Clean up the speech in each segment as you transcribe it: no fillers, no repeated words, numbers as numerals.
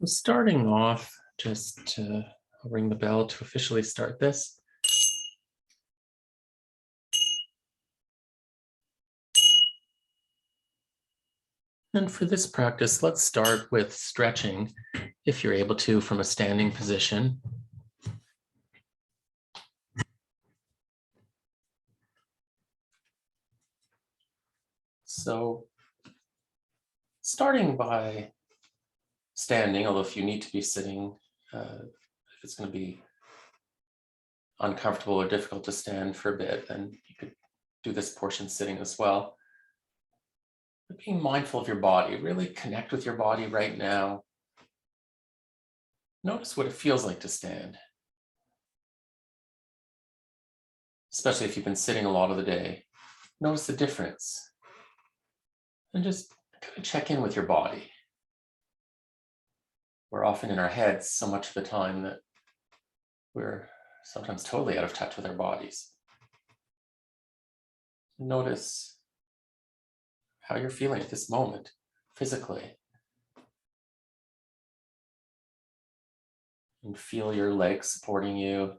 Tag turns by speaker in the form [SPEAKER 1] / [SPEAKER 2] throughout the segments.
[SPEAKER 1] So starting off, just to ring the bell to officially start this. And for this practice, let's start with stretching, if you're able to, from a standing position. So starting by standing, although if you need to be sitting, if it's going to be uncomfortable or difficult to stand for a bit, then you could do this portion sitting as well. But being mindful of your body, really connect with your body right now. Notice what it feels like to stand, especially if you've been sitting a lot of the day. Notice the difference and just kind of check in with your body. We're often in our heads so much of the time that we're sometimes totally out of touch with our bodies. Notice how you're feeling at this moment physically. And feel your legs supporting you.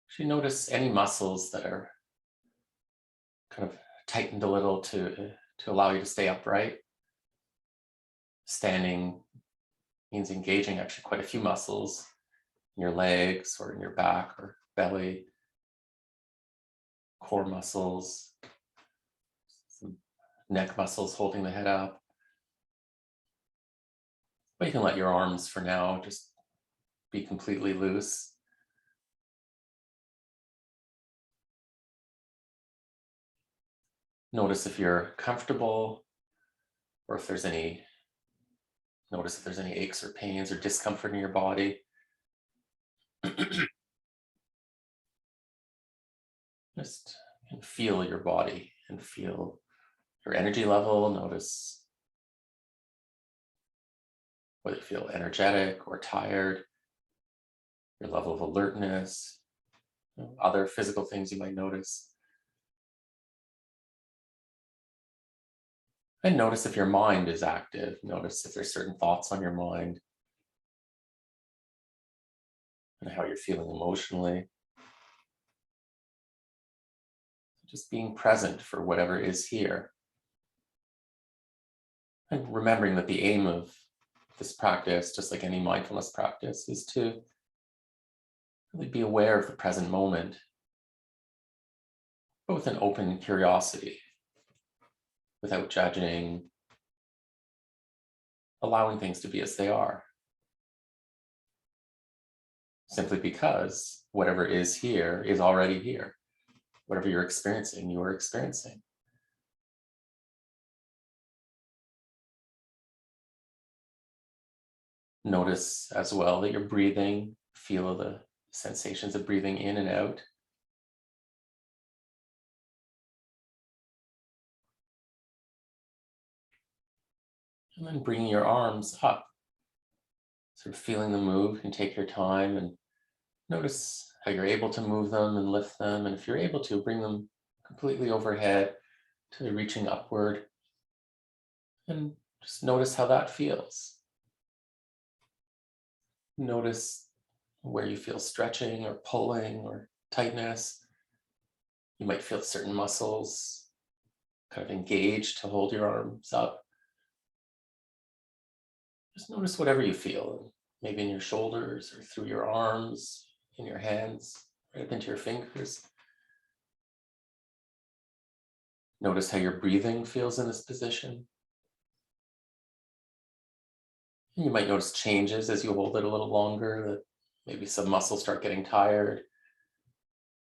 [SPEAKER 1] Actually notice any muscles that are kind of tightened a little to allow you to stay upright. Standing means engaging actually quite a few muscles in your legs or in your back or belly, core muscles, some neck muscles holding the head up. But you can let your arms for now just be completely loose. Notice if you're comfortable or if there's any, notice if there's any aches or pains or discomfort in your body. Just feel your body and feel your energy level. Notice whether you feel energetic or tired, your level of alertness, other physical things you might notice. And notice if your mind is active. Notice if there's certain thoughts on your mind and how you're feeling emotionally. Just being present for whatever is here. And remembering that the aim of this practice, just like any mindfulness practice, is to really be aware of the present moment, but with an open curiosity, without judging, allowing things to be as they are. Simply because whatever is here is already here. Whatever you're experiencing, you are experiencing. Notice as well that you're breathing. Feel the sensations of breathing in and out. And then bringing your arms up. Sort of feeling them move. You can take your time and notice how you're able to move them and lift them. And if you're able to, bring them completely overhead to reaching upward. And just notice how that feels. Notice where you feel stretching or pulling or tightness. You might feel certain muscles kind of engaged to hold your arms up. Just notice whatever you feel, maybe in your shoulders or through your arms, in your hands, right up into your fingers. Notice how your breathing feels in this position. And you might notice changes as you hold it a little longer, that maybe some muscles start getting tired,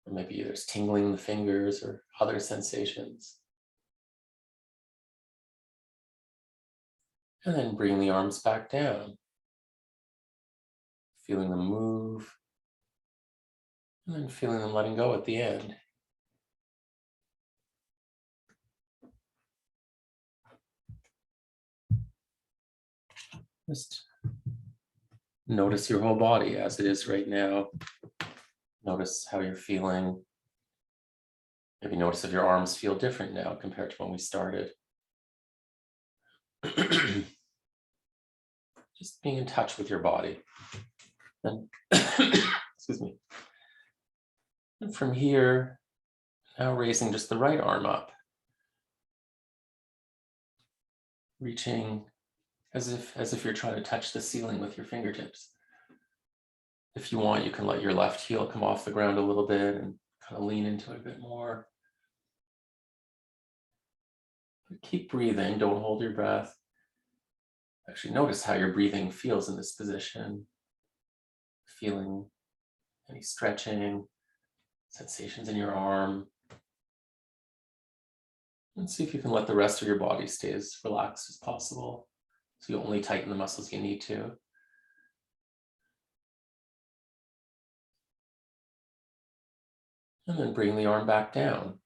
[SPEAKER 1] or maybe there's tingling in the fingers or other sensations. And then bring the arms back down, feeling them move, and then feeling them letting go at the end. Just notice your whole body as it is right now. Notice how you're feeling. Maybe notice if your arms feel different now compared to when we started. just being in touch with your body. And excuse me. And from here, now raising just the right arm up, reaching as if you're trying to touch the ceiling with your fingertips. If you want, you can let your left heel come off the ground a little bit and kind of lean into it a bit more. Keep breathing, don't hold your breath. Actually notice how your breathing feels in this position. Feeling any stretching, sensations in your arm. And see if you can let the rest of your body stay as relaxed as possible. So you only tighten the muscles you need to. And then bring the arm back down.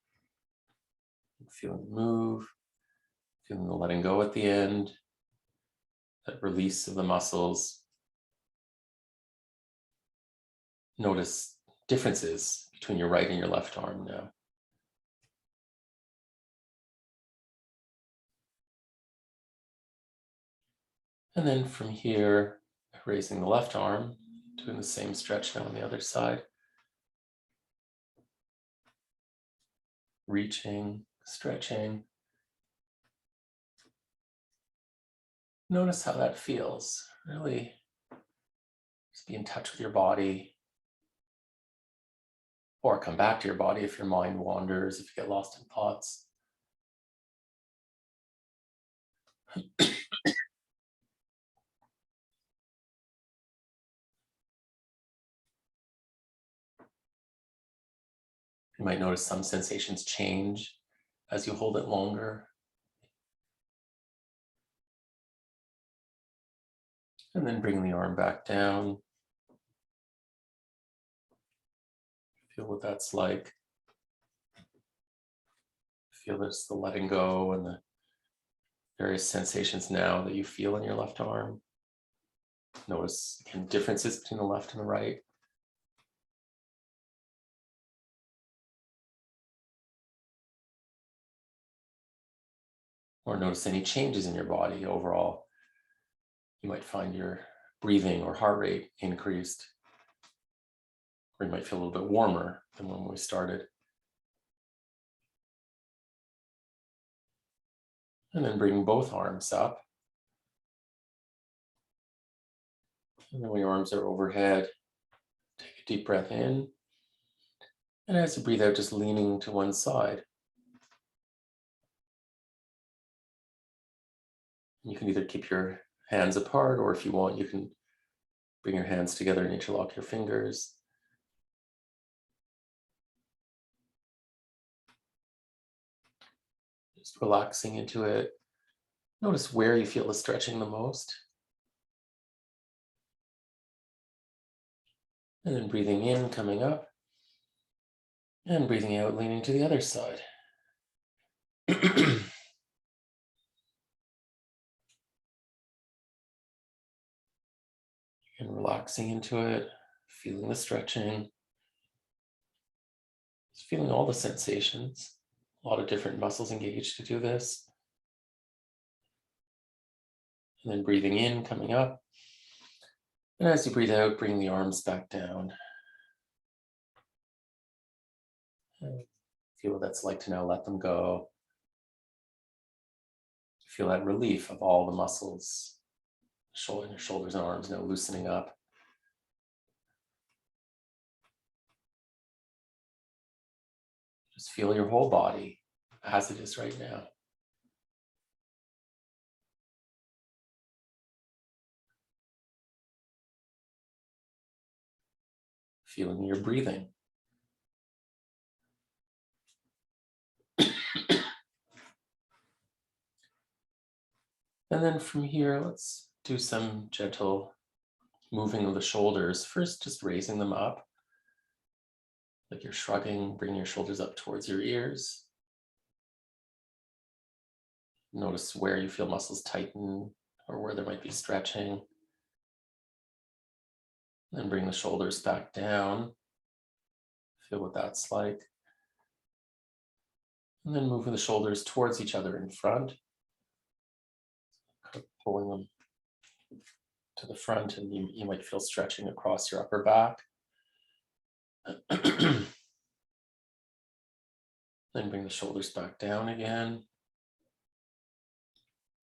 [SPEAKER 1] Feeling the move, feeling the letting go at the end, that release of the muscles. Notice differences between your right and your left arm now. And then from here, raising the left arm, doing the same stretch now on the other side. Reaching, stretching. Notice how that feels. Really just be in touch with your body. Or come back to your body if your mind wanders, if you get lost in thoughts. You might notice some sensations change as you hold it longer. And then bring the arm back down. Feel what that's like. Feel this, the letting go and the various sensations now that you feel in your left arm. Notice again differences between the left and the right. Or notice any changes in your body overall. You might find your breathing or heart rate increased. Or you might feel a little bit warmer than when we started. And then bring both arms up. And then when your arms are overhead, take a deep breath in. And as you breathe out, just leaning to one side. You can either keep your hands apart, or if you want, you can bring your hands together and interlock your fingers. Just relaxing into it. Notice where you feel the stretching the most. And then breathing in, coming up. And breathing out, leaning to the other side. And relaxing into it, feeling the stretching. Just feeling all the sensations. A lot of different muscles engaged to do this. And then breathing in, coming up. And as you breathe out, bring the arms back down. And feel what that's like to now let them go. Feel that relief of all the muscles, your shoulders and arms now loosening up. Just feel your whole body as it is right now. Feeling your breathing. And then from here, let's do some gentle moving of the shoulders. First, just raising them up. Like you're shrugging, bring your shoulders up towards your ears. Notice where you feel muscles tighten or where there might be stretching. Then bring the shoulders back down. Feel what that's like. And then moving the shoulders towards each other in front. Pulling them to the front, and you might feel stretching across your upper back. Then bring the shoulders back down again.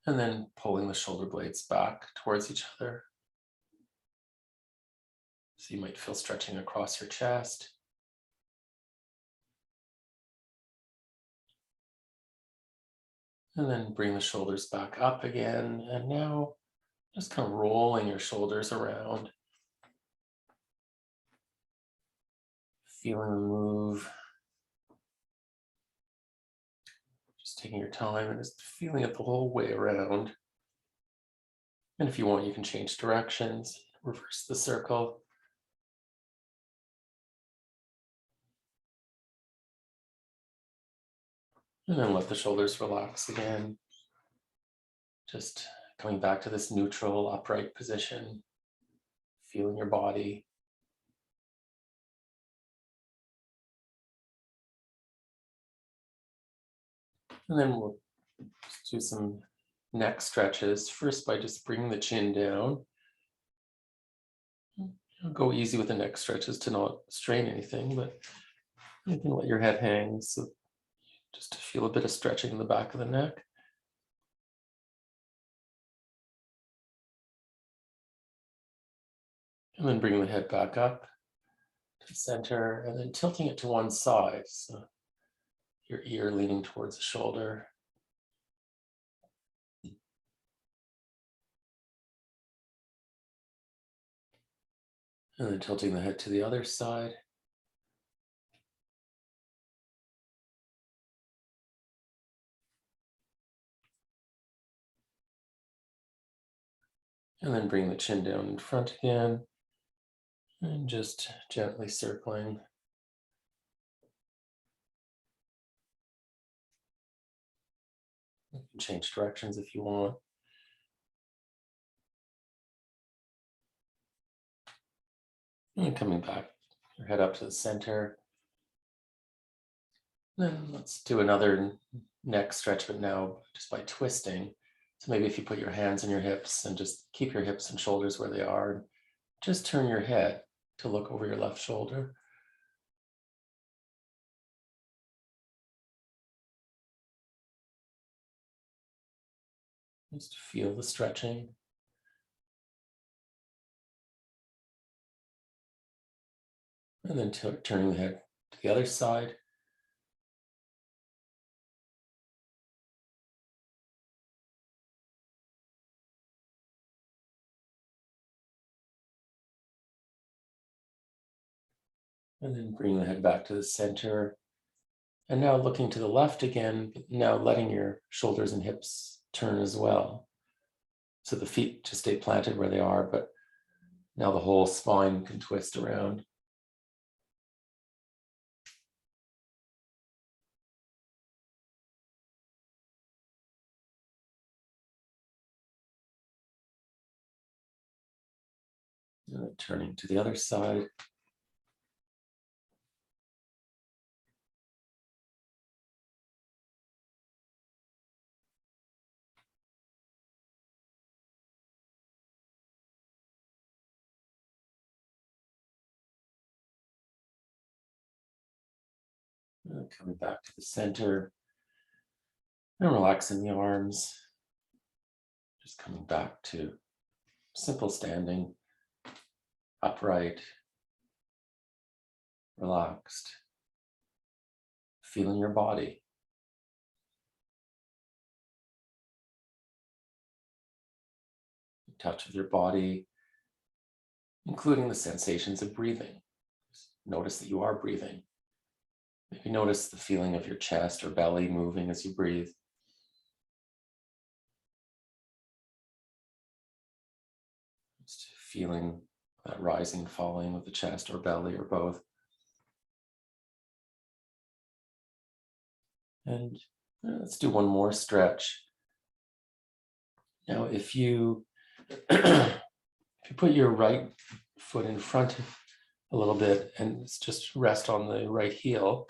[SPEAKER 1] And then pulling the shoulder blades back towards each other. So you might feel stretching across your chest. And then bring the shoulders back up again. And now just kind of rolling your shoulders around. Feeling them move. Just taking your time and just feeling it the whole way around. And if you want, you can change directions, reverse the circle. And then let the shoulders relax again. Just coming back to this neutral, upright position, feeling your body. And then we'll do some neck stretches, first by just bringing the chin down. Go easy with the neck stretches to not strain anything, but you can let your head hang, so just to feel a bit of stretching in the back of the neck. And then bring the head back up to the center, and then tilting it to one side, so your ear leaning towards the shoulder. And then tilting the head to the other side. And then bring the chin down in front again. And just gently circling. You can change directions if you want. And coming back, your head up to the center. Then let's do another neck stretch, but now just by twisting. So maybe if you put your hands on your hips and just keep your hips and shoulders where they are, just turn your head to look over your left shoulder. Just feel the stretching. And then turning the head to the other side. And then bring the head back to the center. And now looking to the left again, but now letting your shoulders and hips turn as well. So the feet just stay planted where they are, but now the whole spine can twist around. And then turning to the other side. And coming back to the center. And relaxing the arms. Just coming back to simple standing, upright, relaxed, feeling your body. Touch with your body, including the sensations of breathing. Just notice that you are breathing. Maybe notice the feeling of your chest or belly moving as you breathe. Just feeling that rising, falling of the chest or belly or both. And let's do one more stretch. Now, if you put your right foot in front a little bit and just rest on the right heel,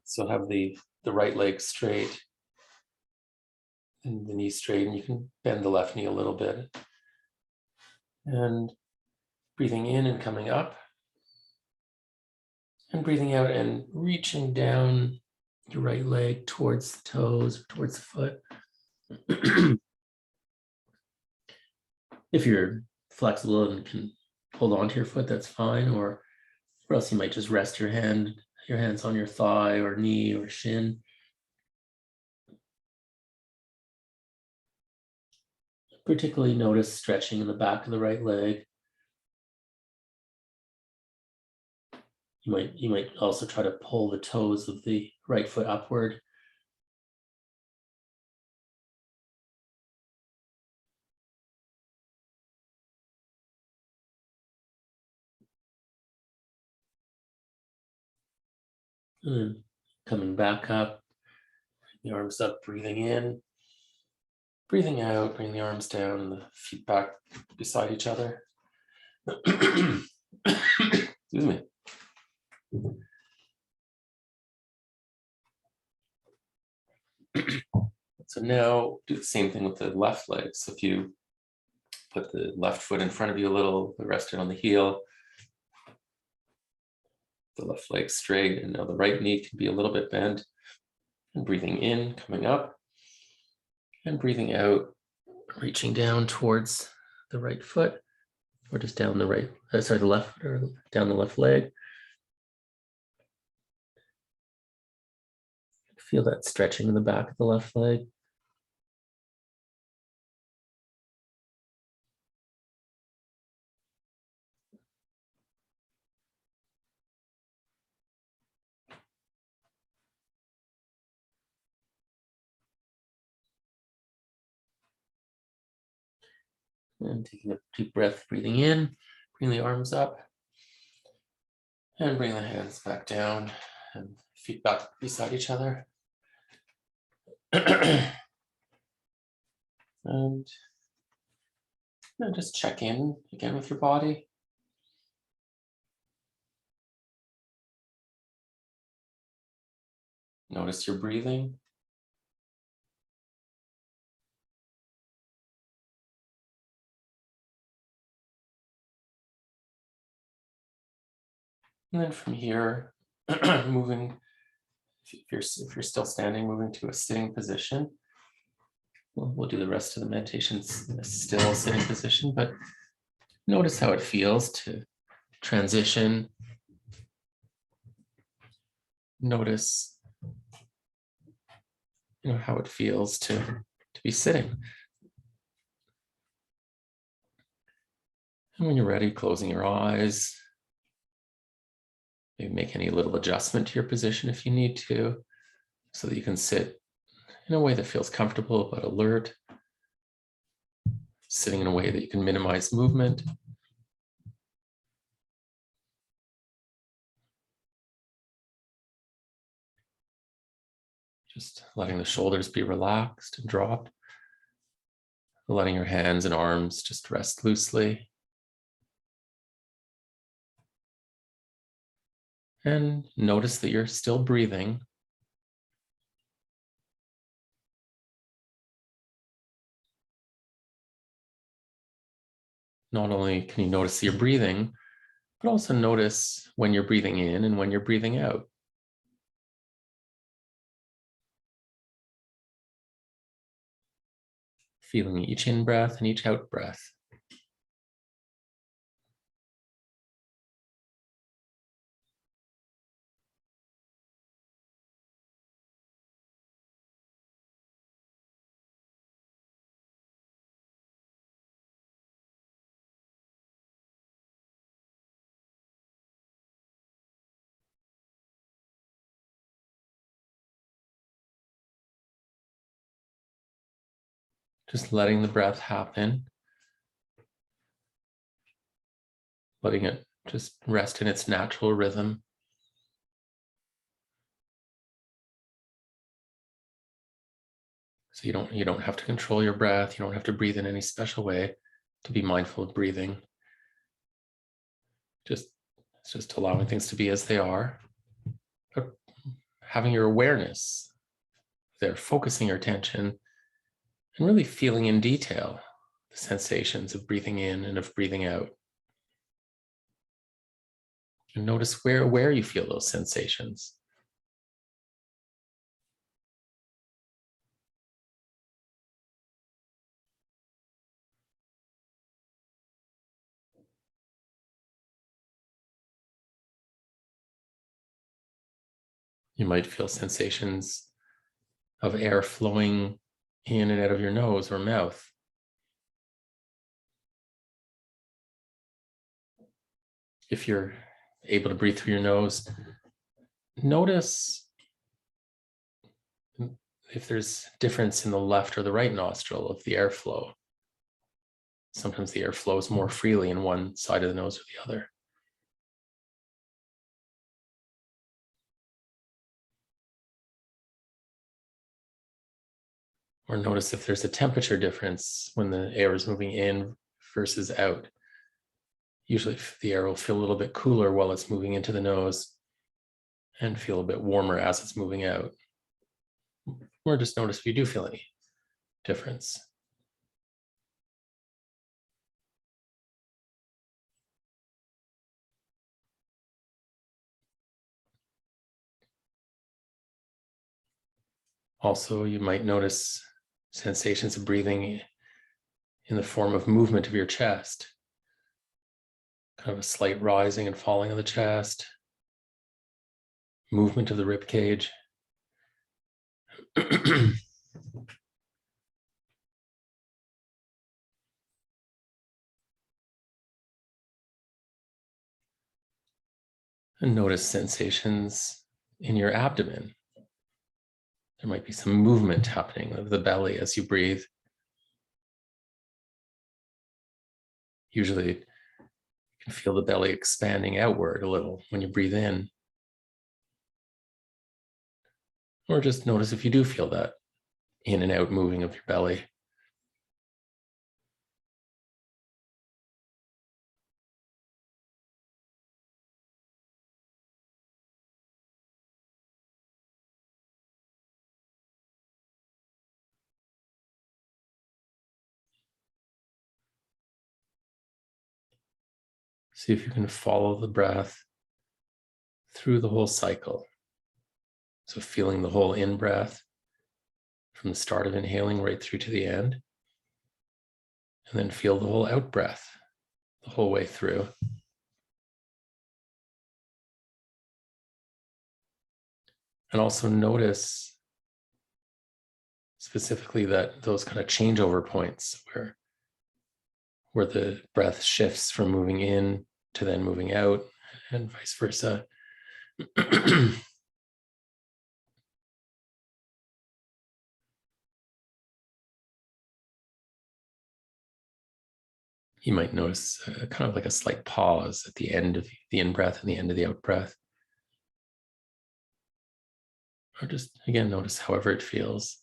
[SPEAKER 1] so have the right leg straight and the knee straight, and you can bend the left knee a little bit. And breathing in and coming up. And breathing out and reaching down your right leg towards the toes, towards the foot. If you're flexible and can hold on to your foot, that's fine. Or else you might just rest your hands on your thigh or knee or shin. Particularly notice stretching in the back of the right leg. You might also try to pull the toes of the right foot upward. And then coming back up, the arms up, breathing in, breathing out, bring the arms down and the feet back beside each other. Excuse me. So now do the same thing with the left leg. So if you put the left foot in front of you a little, rest it on the heel, the left leg straight, and now the right knee can be a little bit bent. And breathing in, coming up, and breathing out, reaching down towards the right foot, or just down the right, the left, or down the left leg. Feel that stretching in the back of the left leg. And taking a deep breath, breathing in, bring the arms up, and bring the hands back down, and feet back beside each other. And just check in again with your body. Notice your breathing. And then from here, moving, if you're still standing, moving to a sitting position. We'll do the rest of the meditations in a still sitting position, but notice how it feels to transition. Notice, how it feels to be sitting. And when you're ready, closing your eyes. Maybe make any little adjustment to your position if you need to, so that you can sit in a way that feels comfortable but alert. Sitting in a way that you can minimize movement. Just letting the shoulders be relaxed and dropped. Letting your hands and arms just rest loosely. And notice that you're still breathing. Not only can you notice you're breathing, but also notice when you're breathing in and when you're breathing out. Feeling each in-breath and each out-breath. Just letting the breath happen. Letting it just rest in its natural rhythm. So you don't have to control your breath. You don't have to breathe in any special way to be mindful of breathing. It's just allowing things to be as they are. But having your awareness there, focusing your attention and really feeling in detail the sensations of breathing in and of breathing out. And notice where you feel those sensations. You might feel sensations of air flowing in and out of your nose or mouth. If you're able to breathe through your nose, notice if there's difference in the left or the right nostril of the airflow. Sometimes the air flows more freely in one side of the nose or the other. Or notice if there's a temperature difference when the air is moving in versus out. Usually the air will feel a little bit cooler while it's moving into the nose and feel a bit warmer as it's moving out. Or just notice if you do feel any difference. Also, you might notice sensations of breathing in the form of movement of your chest. Kind of a slight rising and falling of the chest, movement of the rib cage. And notice sensations in your abdomen. There might be some movement happening of the belly as you breathe. Usually you can feel the belly expanding outward a little when you breathe in. Or just notice if you do feel that in and out moving of your belly. See if you can follow the breath through the whole cycle. So feeling the whole in-breath from the start of inhaling right through to the end. And then feel the whole out-breath the whole way through. And also notice specifically that those kind of changeover points where the breath shifts from moving in to then moving out and vice versa. You might notice kind of like a slight pause at the end of the in-breath and the end of the out-breath. Or just, again, notice however it feels.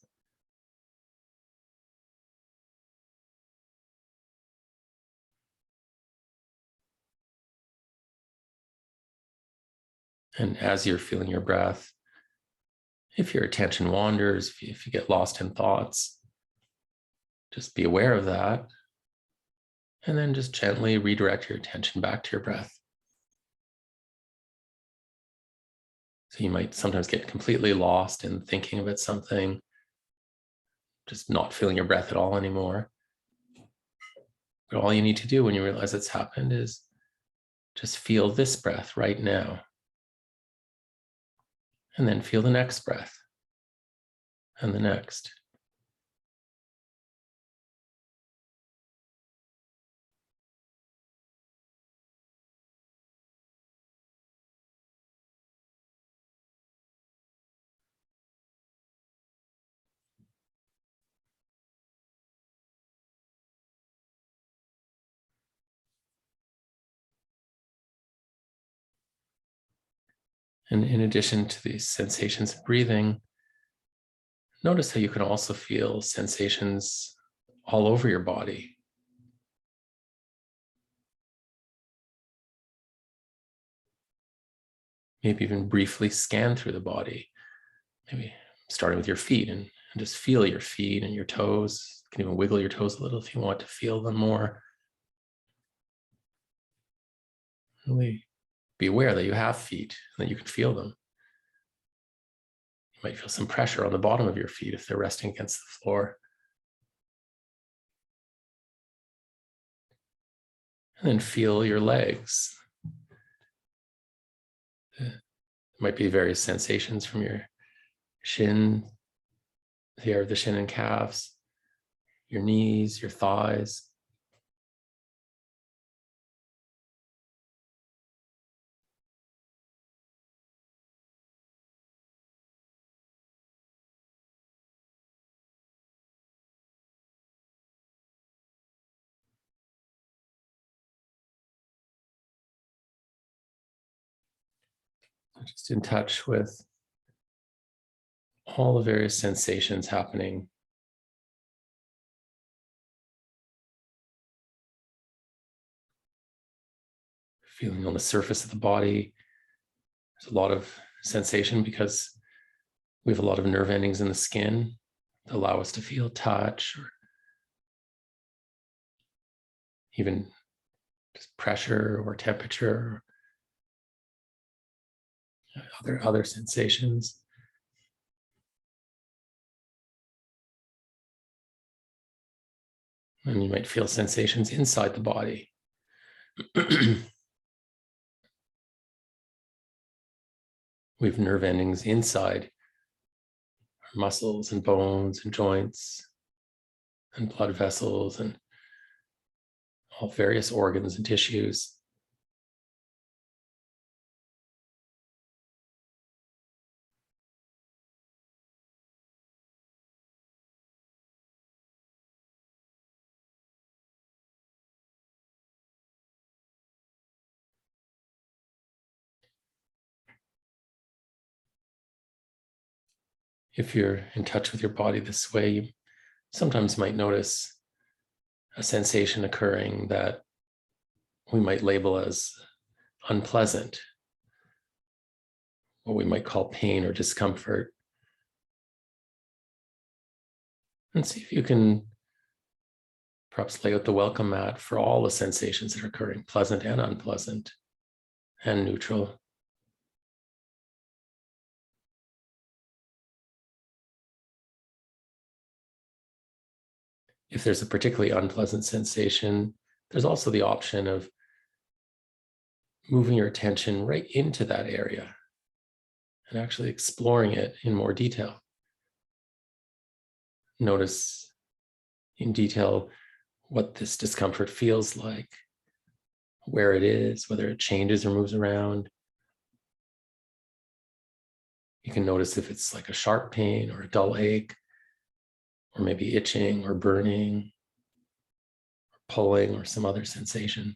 [SPEAKER 1] And as you're feeling your breath, if your attention wanders, if you get lost in thoughts, just be aware of that. And then just gently redirect your attention back to your breath. So you might sometimes get completely lost in thinking about something, just not feeling your breath at all anymore. But all you need to do when you realize it's happened is just feel this breath right now. And then feel the next breath and the next. And in addition to these sensations of breathing, notice how you can also feel sensations all over your body. Maybe even briefly scan through the body. Maybe starting with your feet and just feel your feet and your toes, You can even wiggle your toes a little if you want to feel them more. Really be aware that you have feet and that you can feel them. You might feel some pressure on the bottom of your feet if they're resting against the floor. And then feel your legs. There might be various sensations from your shin, the area of the shin and calves, your knees, your thighs. Just in touch with all the various sensations happening. Feeling on the surface of the body. There's a lot of sensation because we have a lot of nerve endings in the skin that allow us to feel touch or even just pressure or temperature, or other sensations. And you might feel sensations inside the body. We have nerve endings inside our muscles and bones and joints and blood vessels and all various organs and tissues. If you're in touch with your body this way, you sometimes might notice a sensation occurring that we might label as unpleasant, what we might call pain or discomfort. And see if you can perhaps lay out the welcome mat for all the sensations that are occurring, pleasant and unpleasant and neutral. If there's a particularly unpleasant sensation, there's also the option of moving your attention right into that area and actually exploring it in more detail. Notice in detail what this discomfort feels like, where it is, whether it changes or moves around. You can notice if it's like a sharp pain or a dull ache, or maybe itching or burning, or pulling or some other sensation.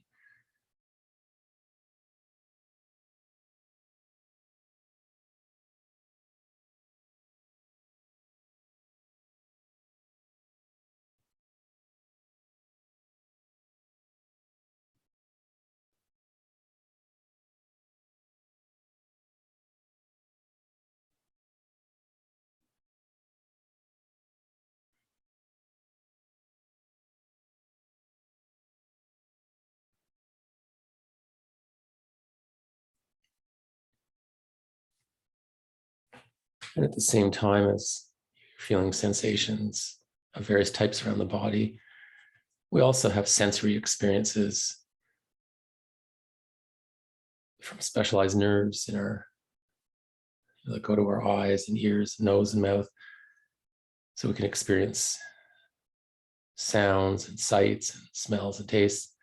[SPEAKER 1] And at the same time as you're feeling sensations of various types around the body, we also have sensory experiences from specialized nerves in our that go to our eyes and ears, nose and mouth. So we can experience sounds and sights and smells and tastes.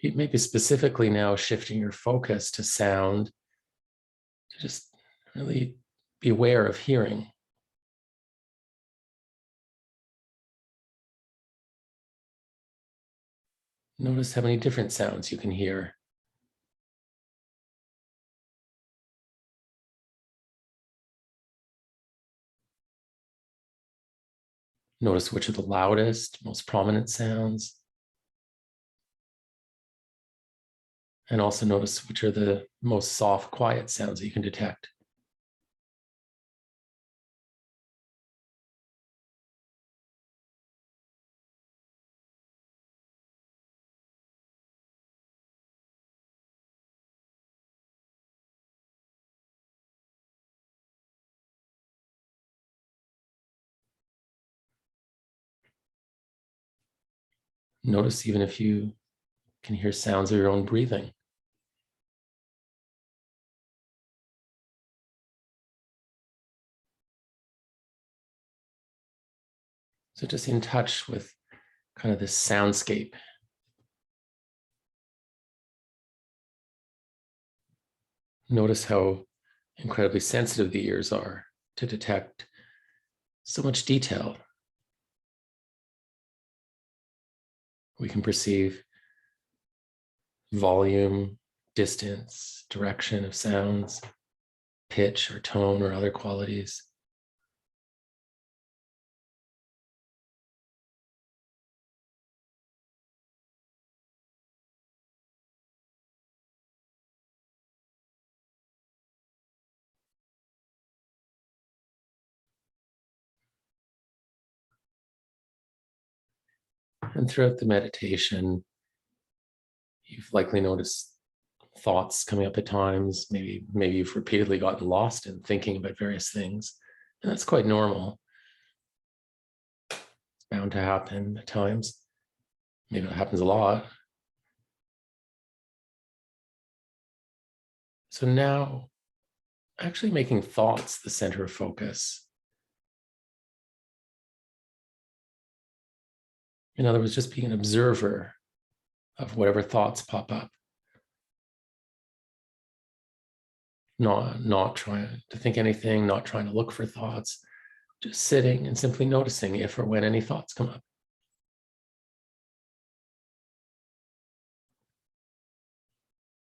[SPEAKER 1] Maybe specifically now shifting your focus to sound, to just really be aware of hearing. Notice how many different sounds you can hear. Notice which are the loudest, most prominent sounds. And also notice which are the most soft, quiet sounds that you can detect. Notice even if you can hear sounds of your own breathing. So just in touch with kind of this soundscape. Notice how incredibly sensitive the ears are to detect so much detail. We can perceive volume, distance, direction of sounds, pitch or tone or other qualities. And throughout the meditation, you've likely noticed thoughts coming up at times. Maybe you've repeatedly gotten lost in thinking about various things. And that's quite normal. It's bound to happen at times. Maybe it happens a lot. So now, actually making thoughts the center of focus. In other words, just being an observer of whatever thoughts pop up. Not trying to think anything, not trying to look for thoughts, just sitting and simply noticing if or when any thoughts come up.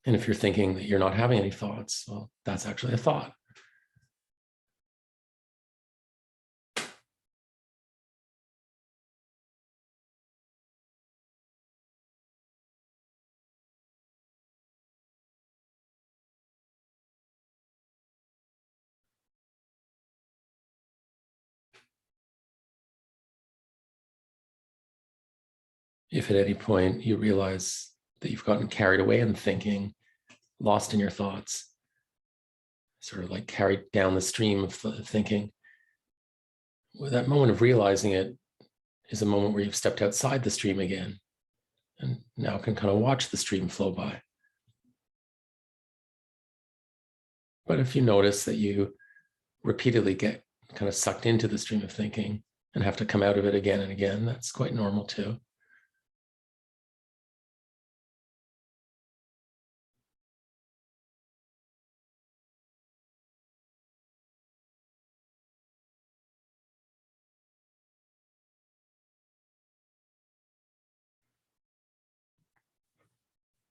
[SPEAKER 1] And if you're thinking that you're not having any thoughts, well, that's actually a thought. If at any point you realize that you've gotten carried away in thinking, lost in your thoughts, sort of like carried down the stream of thinking, well, that moment of realizing it is a moment where you've stepped outside the stream again and now can kind of watch the stream flow by. But if you notice that you repeatedly get kind of sucked into the stream of thinking and have to come out of it again and again, that's quite normal too.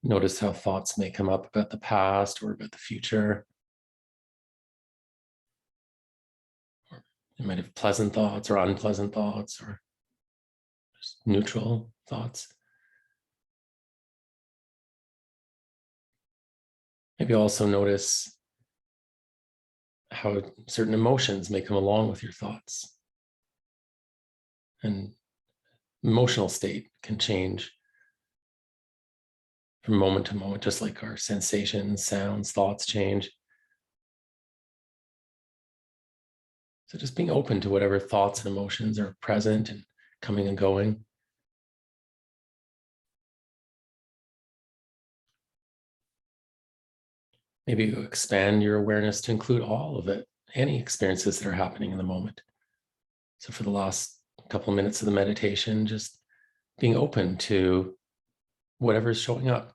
[SPEAKER 1] Notice how thoughts may come up about the past or about the future. Or you might have pleasant thoughts or unpleasant thoughts or just neutral thoughts. Maybe also notice how certain emotions may come along with your thoughts. And emotional state can change from moment to moment, just like our sensations, sounds, thoughts change. So just being open to whatever thoughts and emotions are present and coming and going. Maybe you expand your awareness to include all of it, any experiences that are happening in the moment. So for the last couple of minutes of the meditation, just being open to whatever is showing up.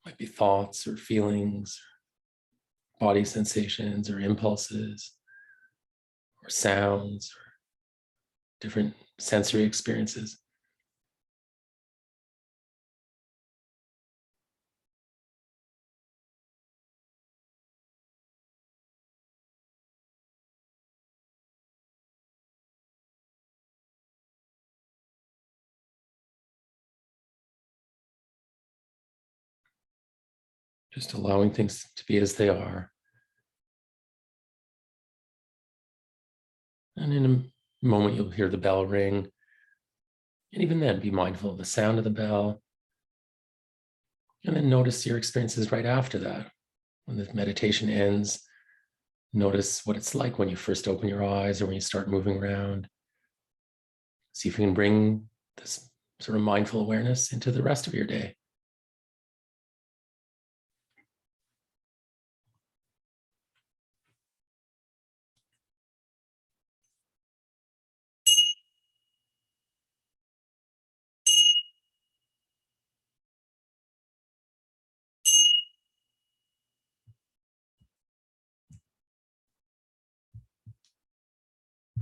[SPEAKER 1] Might be thoughts or feelings, body sensations or impulses, or sounds, or different sensory experiences. Just allowing things to be as they are. And in a moment, you'll hear the bell ring. And even then, be mindful of the sound of the bell. And then notice your experiences right after that. When the meditation ends, notice what it's like when you first open your eyes or when you start moving around. See if you can bring this sort of mindful awareness into the rest of your day.